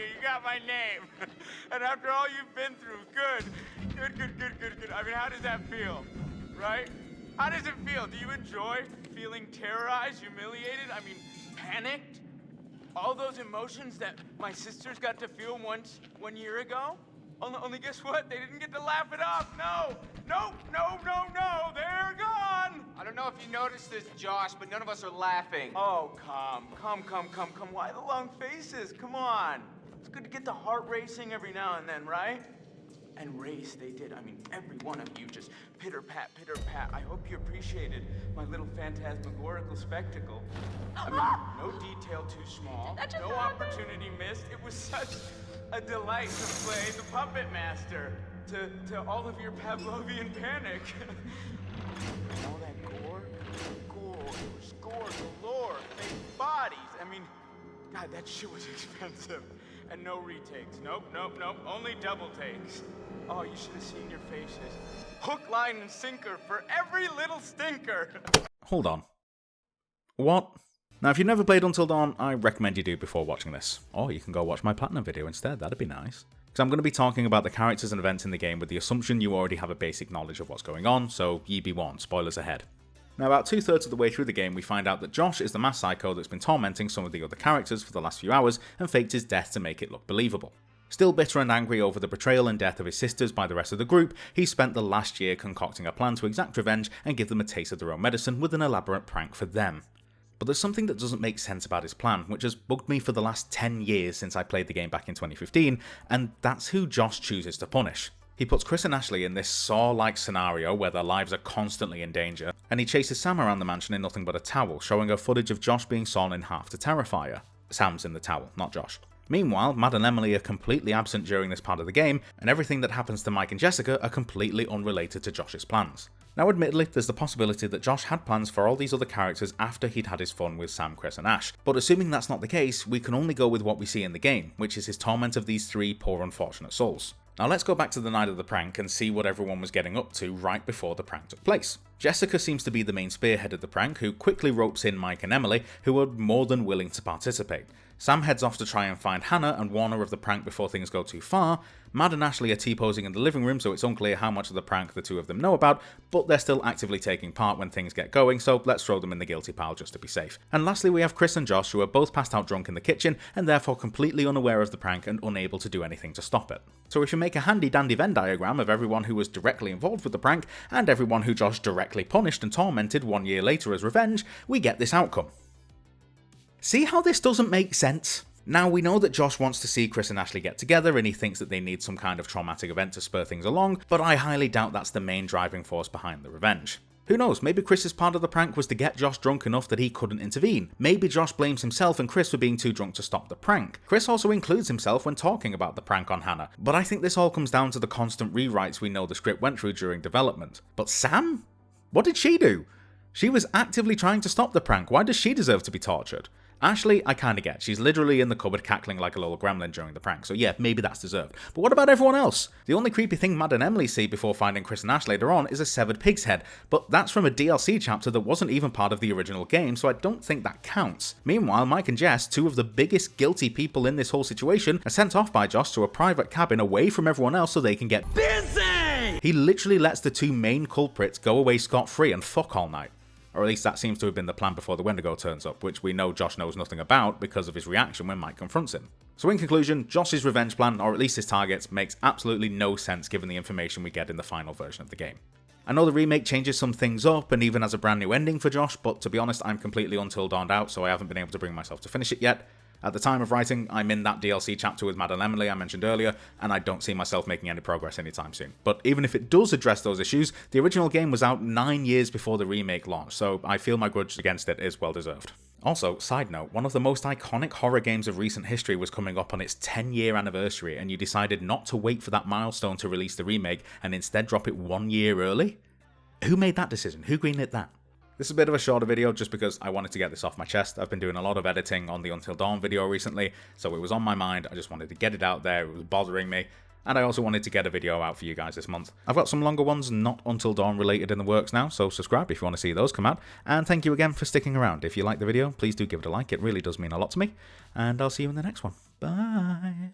You got my name. And after all you've been through, good. I mean, how does that feel? Right? How does it feel? Do you enjoy feeling terrorized, humiliated? I mean, panicked? All those emotions that my sisters got to feel 1 year ago? Only guess what? They didn't get to laugh it off. No, they're gone. I don't know if you noticed this, Josh, but none of us are laughing. Oh, come. Why the long faces? Come on. It's good to get the heart racing every now and then, right? And race, they did. I mean, every one of you just pitter-pat. I hope you appreciated my little phantasmagorical spectacle. I mean, no detail too small, no opportunity missed. It was such a delight to play the puppet master to all of your Pavlovian panic. And all that gore, it was gore galore, fake bodies. I mean, God, that shit was expensive. And no retakes. Nope. Only double takes. Oh, you should have seen your faces. Hook, line, and sinker for every little stinker. Hold on. What? Now, if you've never played Until Dawn, I recommend you do before watching this. Or you can go watch my Platinum video instead, that'd be nice. Because I'm going to be talking about the characters and events in the game with the assumption you already have a basic knowledge of what's going on, so ye be warned, spoilers ahead. Now, about 2/3 of the way through the game, we find out that Josh is the mass psycho that's been tormenting some of the other characters for the last few hours and faked his death to make it look believable. Still bitter and angry over the betrayal and death of his sisters by the rest of the group, he spent the last year concocting a plan to exact revenge and give them a taste of their own medicine with an elaborate prank for them. But there's something that doesn't make sense about his plan, which has bugged me for the last 10 years since I played the game back in 2015, and that's who Josh chooses to punish. He puts Chris and Ashley in this Saw-like scenario where their lives are constantly in danger, and he chases Sam around the mansion in nothing but a towel, showing her footage of Josh being sawn in half to terrify her. Sam's in the towel, not Josh. Meanwhile, Matt and Emily are completely absent during this part of the game, and everything that happens to Mike and Jessica are completely unrelated to Josh's plans. Now admittedly, there's the possibility that Josh had plans for all these other characters after he'd had his fun with Sam, Chris and Ash, but assuming that's not the case, we can only go with what we see in the game, which is his torment of these three poor unfortunate souls. Now let's go back to the night of the prank and see what everyone was getting up to right before the prank took place. Jessica seems to be the main spearhead of the prank, who quickly ropes in Mike and Emily, who are more than willing to participate. Sam heads off to try and find Hannah and warn her of the prank before things go too far. Matt and Ashley are T-posing in the living room, so it's unclear how much of the prank the two of them know about, but they're still actively taking part when things get going, so let's throw them in the guilty pile just to be safe. And lastly, we have Chris and Josh, who are both passed out drunk in the kitchen, and therefore completely unaware of the prank and unable to do anything to stop it. So if you make a handy-dandy Venn diagram of everyone who was directly involved with the prank, and everyone who Josh directly punished and tormented 1 year later as revenge, we get this outcome. See how this doesn't make sense? Now, we know that Josh wants to see Chris and Ashley get together and he thinks that they need some kind of traumatic event to spur things along, but I highly doubt that's the main driving force behind the revenge. Who knows, maybe Chris's part of the prank was to get Josh drunk enough that he couldn't intervene. Maybe Josh blames himself and Chris for being too drunk to stop the prank. Chris also includes himself when talking about the prank on Hannah, but I think this all comes down to the constant rewrites we know the script went through during development. But Sam? What did she do? She was actively trying to stop the prank, why does she deserve to be tortured? Ashley, I kinda get. She's literally in the cupboard cackling like a little gremlin during the prank, so yeah, maybe that's deserved. But what about everyone else? The only creepy thing Matt and Emily see before finding Chris and Ash later on is a severed pig's head, but that's from a DLC chapter that wasn't even part of the original game, so I don't think that counts. Meanwhile, Mike and Jess, two of the biggest guilty people in this whole situation, are sent off by Josh to a private cabin away from everyone else so they can get busy! He literally lets the two main culprits go away scot-free and fuck all night. Or at least that seems to have been the plan before the Wendigo turns up, which we know Josh knows nothing about because of his reaction when Mike confronts him. So in conclusion, Josh's revenge plan, or at least his targets, makes absolutely no sense given the information we get in the final version of the game. I know the remake changes some things up and even has a brand new ending for Josh, but to be honest, I'm completely Until Dawned out, so I haven't been able to bring myself to finish it yet. At the time of writing, I'm in that DLC chapter with Matt and Emily I mentioned earlier, and I don't see myself making any progress anytime soon. But even if it does address those issues, the original game was out 9 years before the remake launched, so I feel my grudge against it is well deserved. Also, side note, one of the most iconic horror games of recent history was coming up on its 10-year anniversary, and you decided not to wait for that milestone to release the remake, and instead drop it 1 year early? Who made that decision? Who greenlit that? This is a bit of a shorter video just because I wanted to get this off my chest. I've been doing a lot of editing on the Until Dawn video recently, so it was on my mind. I just wanted to get it out there. It was bothering me. And I also wanted to get a video out for you guys this month. I've got some longer ones not Until Dawn related in the works now, so subscribe if you want to see those come out. And thank you again for sticking around. If you like the video, please do give it a like. It really does mean a lot to me. And I'll see you in the next one. Bye.